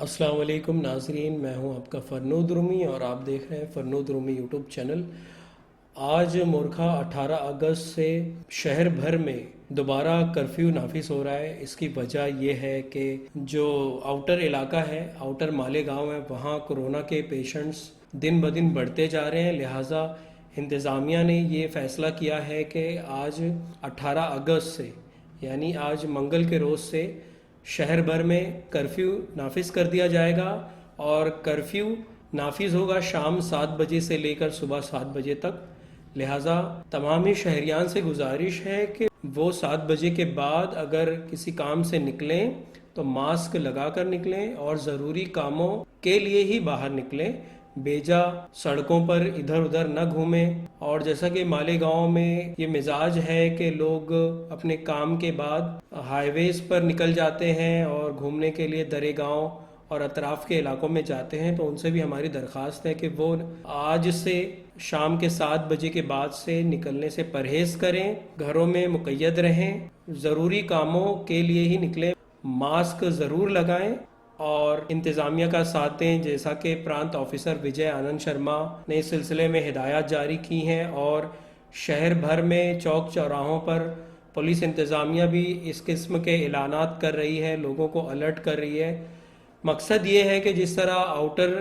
السلام علیکم ناظرین، میں ہوں آپ کا فرنودرمی اور آپ دیکھ رہے ہیں فرنودرمی یوٹیوب چینل۔ آج مورخہ 18 اگست سے شہر بھر میں دوبارہ کرفیو نافذ ہو رہا ہے۔ اس کی وجہ یہ ہے کہ جو آؤٹر علاقہ ہے، آؤٹر مالیگاؤں ہے، وہاں کورونا کے پیشنٹس دن بدن بڑھتے جا رہے ہیں، لہٰذا انتظامیہ نے یہ فیصلہ کیا ہے کہ آج 18 اگست سے یعنی آج منگل کے روز سے شہر بھر میں کرفیو نافذ کر دیا جائے گا، اور کرفیو نافذ ہوگا شام 7 بجے سے لے کر صبح 7 بجے تک۔ لہٰذا تمام ہی شہریان سے گزارش ہے کہ وہ 7 بجے کے بعد اگر کسی کام سے نکلیں تو ماسک لگا کر نکلیں اور ضروری کاموں کے لیے ہی باہر نکلیں، بیجا سڑکوں پر ادھر ادھر نہ گھومیں۔ اور جیسا کہ مالیگاؤں میں یہ مزاج ہے کہ لوگ اپنے کام کے بعد ہائی ویز پر نکل جاتے ہیں اور گھومنے کے لیے درے گاؤں اور اطراف کے علاقوں میں جاتے ہیں، تو ان سے بھی ہماری درخواست ہے کہ وہ آج سے شام کے 7 بجے کے بعد سے نکلنے سے پرہیز کریں، گھروں میں مقید رہیں، ضروری کاموں کے لیے ہی نکلیں، ماسک ضرور لگائیں اور انتظامیہ کا ساتھ دیں، جیسا کہ پرانت آفیسر وجے آنند شرما نے اس سلسلے میں ہدایات جاری کی ہیں، اور شہر بھر میں چوک چوراہوں پر پولیس انتظامیہ بھی اس قسم کے اعلانات کر رہی ہے، لوگوں کو الرٹ کر رہی ہے۔ مقصد یہ ہے کہ جس طرح آؤٹر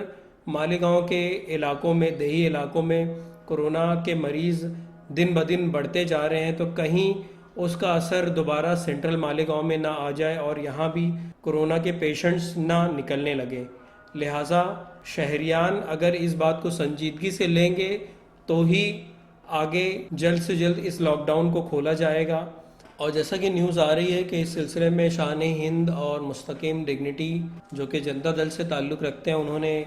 مالیگاؤں کے علاقوں میں، دیہی علاقوں میں کورونا کے مریض دن بدن بڑھتے جا رہے ہیں، تو کہیں اس کا اثر دوبارہ سینٹرل مالیگاؤں میں نہ آ جائے اور یہاں بھی کورونا کے پیشنٹس نہ نکلنے لگے۔ لہٰذا شہریان اگر اس بات کو سنجیدگی سے لیں گے تو ہی آگے جلد سے جلد اس لاک ڈاؤن کو کھولا جائے گا۔ اور جیسا کہ نیوز آ رہی ہے کہ اس سلسلے میں شان ہند اور مستقیم ڈگنیٹی جو کہ جنتا دل سے تعلق رکھتے ہیں، انہوں نے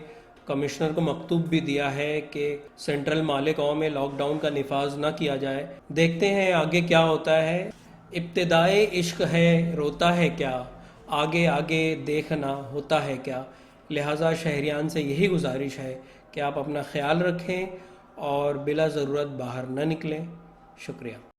کمشنر کو مکتوب بھی دیا ہے کہ سینٹرل مالیگاؤں میں لاک ڈاؤن کا نفاذ نہ کیا جائے۔ دیکھتے ہیں آگے کیا ہوتا ہے۔ ابتدائے عشق ہے روتا ہے کیا، آگے آگے دیکھنا ہوتا ہے کیا۔ لہٰذا شہریان سے یہی گزارش ہے کہ آپ اپنا خیال رکھیں اور بلا ضرورت باہر نہ نکلیں۔ شکریہ۔